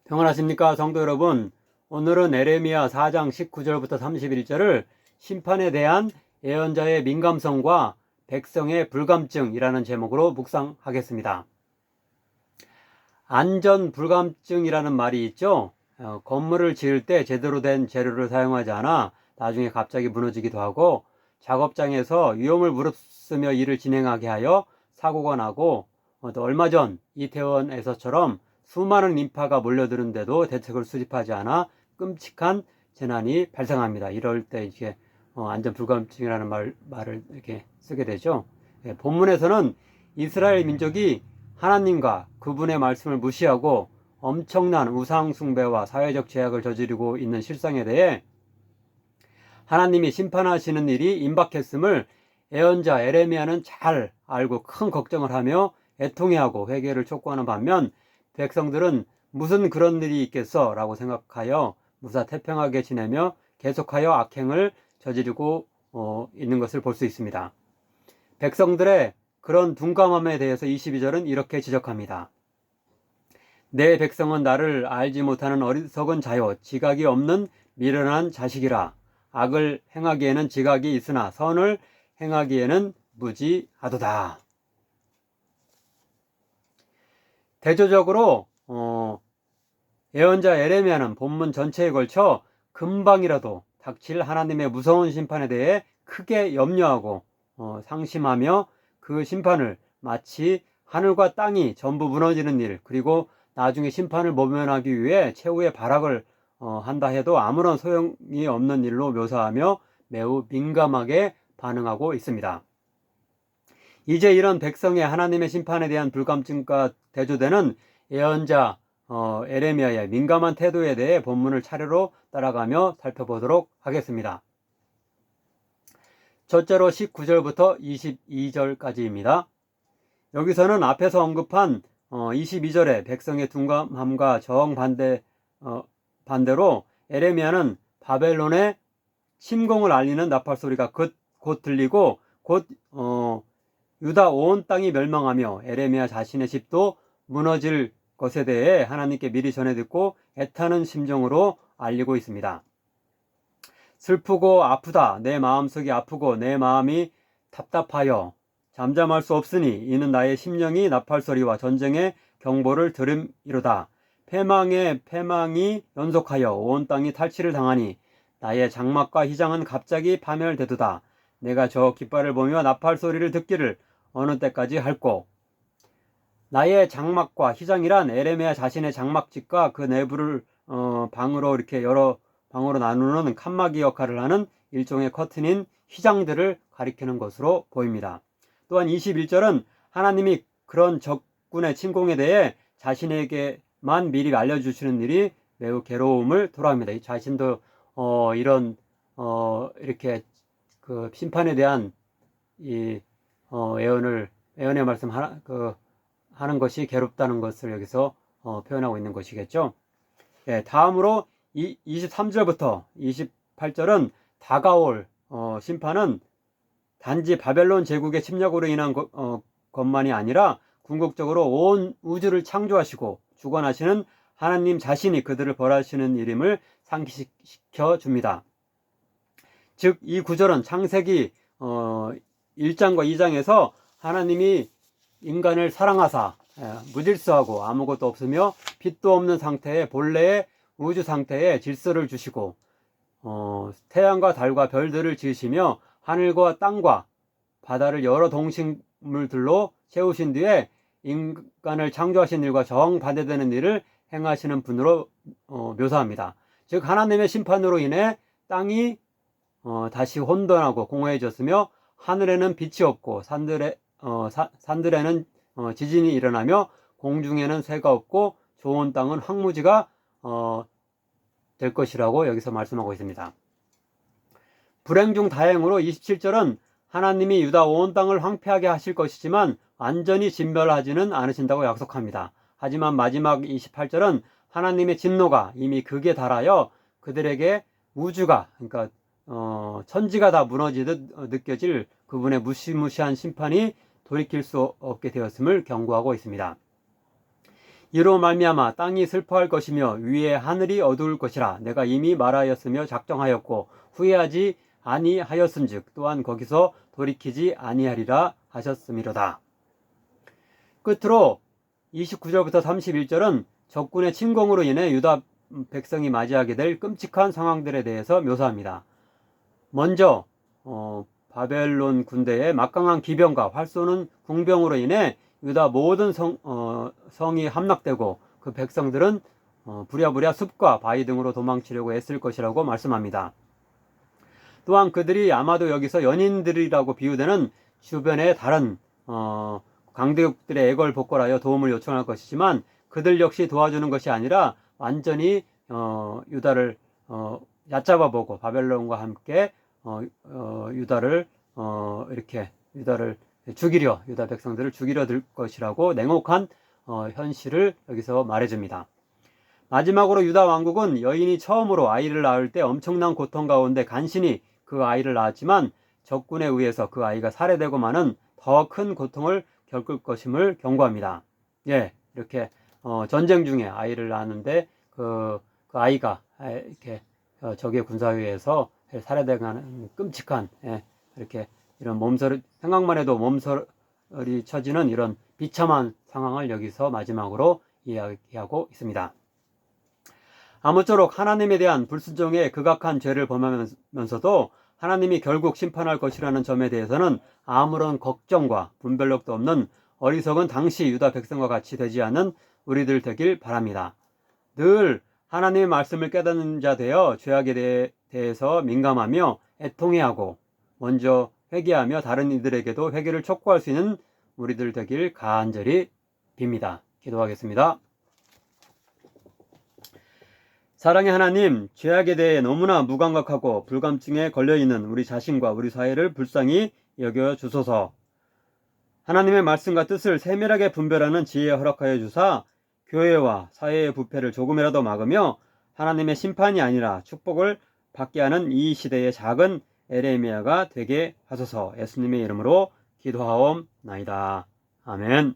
평안하십니까 성도 여러분. 오늘은 에레미야 4장 19절부터 31절을 심판에 대한 예언자의 민감성과 백성의 불감증이라는 제목으로 묵상하겠습니다. 안전불감증이라는 말이 있죠. 건물을 지을 때 제대로 된 재료를 사용하지 않아 나중에 갑자기 무너지기도 하고, 작업장에서 위험을 무릅쓰며 일을 진행하게 하여 사고가 나고, 또 얼마 전 이태원에서처럼 수많은 인파가 몰려드는데도 대책을 수립하지 않아 끔찍한 재난이 발생합니다. 이럴 때 이게 안전불감증이라는 말을 이렇게 쓰게 되죠. 본문에서는 이스라엘 민족이 하나님과 그분의 말씀을 무시하고 엄청난 우상 숭배와 사회적 죄악을 저지르고 있는 실상에 대해 하나님이 심판하시는 일이 임박했음을 예언자 에레미야는 잘 알고 큰 걱정을 하며 애통해하고 회개를 촉구하는 반면, 백성들은 무슨 그런 일이 있겠어 라고 생각하여 무사태평하게 지내며 계속하여 악행을 저지르고 있는 것을 볼 수 있습니다. 백성들의 그런 둔감함에 대해서 22절은 이렇게 지적합니다. 내 백성은 나를 알지 못하는 어리석은 자요, 지각이 없는 미련한 자식이라. 악을 행하기에는 지각이 있으나 선을 행하기에는 무지하도다. 대조적으로 예언자 에레미야는 본문 전체에 걸쳐 금방이라도 닥칠 하나님의 무서운 심판에 대해 크게 염려하고 상심하며 그 심판을 마치 하늘과 땅이 전부 무너지는 일, 그리고 나중에 심판을 모면하기 위해 최후의 발악을 한다 해도 아무런 소용이 없는 일로 묘사하며 매우 민감하게 반응하고 있습니다. 이제 이런 백성의 하나님의 심판에 대한 불감증과 대조되는 예언자 에레미야의 민감한 태도에 대해 본문을 차례로 따라가며 살펴보도록 하겠습니다. 첫째로 19절부터 22절까지입니다. 여기서는 앞에서 언급한 22절의 백성의 둔감함과 반대로 에레미야는 바벨론의 침공을 알리는 나팔 소리가 곧 들리고 곧 유다 온 땅이 멸망하며 에레미야 자신의 집도 무너질 것에 대해 하나님께 미리 전해 듣고 애타는 심정으로 알리고 있습니다. 슬프고 아프다, 내 마음속이 아프고 내 마음이 답답하여 잠잠할 수 없으니 이는 나의 심령이 나팔소리와 전쟁의 경보를 들음이로다. 패망에 패망이 연속하여 온 땅이 탈취를 당하니 나의 장막과 휘장은 갑자기 파멸되도다. 내가 저 깃발을 보며 나팔소리를 듣기를 어느 때까지 할꼬. 나의 장막과 휘장이란 에레미야 자신의 장막집과 그 내부를 방으로 이렇게 여러 방으로 나누는 칸막이 역할을 하는 일종의 커튼인 휘장들을 가리키는 것으로 보입니다. 또한 21절은 하나님이 그런 적군의 침공에 대해 자신에게만 미리 알려주시는 일이 매우 괴로움을 토로합니다. 자신도 이런 이렇게 그 심판에 대한 이 예언의 말씀 하는 것이 괴롭다는 것을 여기서 표현하고 있는 것이겠죠. 다음으로 23절부터 28절은 다가올 심판은 단지 바벨론 제국의 침략으로 인한 것만이 아니라 궁극적으로 온 우주를 창조하시고 주관하시는 하나님 자신이 그들을 벌하시는 일임을 상기시켜 줍니다. 즉, 이 구절은 창세기 1장과 2장에서 하나님이 인간을 사랑하사 무질서하고 아무것도 없으며 빛도 없는 상태의 본래의 우주 상태에 질서를 주시고 태양과 달과 별들을 지으시며 하늘과 땅과 바다를 여러 동식물들로 채우신 뒤에 인간을 창조하신 일과 정반대되는 일을 행하시는 분으로 묘사합니다. 즉, 하나님의 심판으로 인해 땅이 다시 혼돈하고 공허해졌으며 하늘에는 빛이 없고 산들에는 지진이 일어나며 공중에는 새가 없고 좋은 땅은 황무지가 될 것이라고 여기서 말씀하고 있습니다. 불행 중 다행으로 27절은 하나님이 유다 온 땅을 황폐하게 하실 것이지만 완전히 진멸하지는 않으신다고 약속합니다. 하지만 마지막 28절은 하나님의 진노가 이미 극에 달하여 그들에게 우주가, 그러니까 천지가 다 무너지듯 느껴질 그분의 무시무시한 심판이 돌이킬 수 없게 되었음을 경고하고 있습니다. 이로 말미암아 땅이 슬퍼할 것이며 위에 하늘이 어두울 것이라. 내가 이미 말하였으며 작정하였고 후회하지 아니하였은즉 또한 거기서 돌이키지 아니하리라 하셨음이로다. 끝으로 29절부터 31절은 적군의 침공으로 인해 유다 백성이 맞이하게 될 끔찍한 상황들에 대해서 묘사합니다. 먼저 바벨론 군대의 막강한 기병과 활 쏘는 궁병으로 인해 유다 모든 성이 함락되고 그 백성들은 부랴부랴 숲과 바위 등으로 도망치려고 애쓸 것이라고 말씀합니다. 또한 그들이 아마도 여기서 연인들이라고 비유되는 주변의 다른 강대국들의 애걸복걸하여 도움을 요청할 것이지만 그들 역시 도와주는 것이 아니라 완전히 유다를 얕잡아보고 바벨론과 함께 유다를 죽이려, 유다 백성들을 죽이려 들 것이라고 냉혹한 현실을 여기서 말해줍니다. 마지막으로 유다 왕국은 여인이 처음으로 아이를 낳을 때 엄청난 고통 가운데 간신히 그 아이를 낳았지만 적군에 의해서 그 아이가 살해되고 마는 더 큰 고통을 겪을 것임을 경고합니다. 예, 이렇게 전쟁 중에 아이를 낳았는데 그 아이가 이렇게 적의 군사에 의해서 살해되는 끔찍한, 이렇게 이런 몸서리, 생각만 해도 몸서리 쳐지는 이런 비참한 상황을 여기서 마지막으로 이야기하고 있습니다. 아무쪼록 하나님에 대한 불순종의 극악한 죄를 범하면서도 하나님이 결국 심판할 것이라는 점에 대해서는 아무런 걱정과 분별력도 없는 어리석은 당시 유다 백성과 같이 되지 않는 우리들 되길 바랍니다. 늘 하나님의 말씀을 깨닫는 자 되어 죄악에 대해서 민감하며 애통해하고 먼저 회개하며 다른 이들에게도 회개를 촉구할 수 있는 우리들 되길 간절히 빕니다. 기도하겠습니다. 사랑의 하나님, 죄악에 대해 너무나 무감각하고 불감증에 걸려있는 우리 자신과 우리 사회를 불쌍히 여겨주소서. 하나님의 말씀과 뜻을 세밀하게 분별하는 지혜 허락하여 주사 교회와 사회의 부패를 조금이라도 막으며 하나님의 심판이 아니라 축복을 받게 하는 이 시대의 작은 에레미야가 되게 하소서. 예수님의 이름으로 기도하옵나이다. 아멘.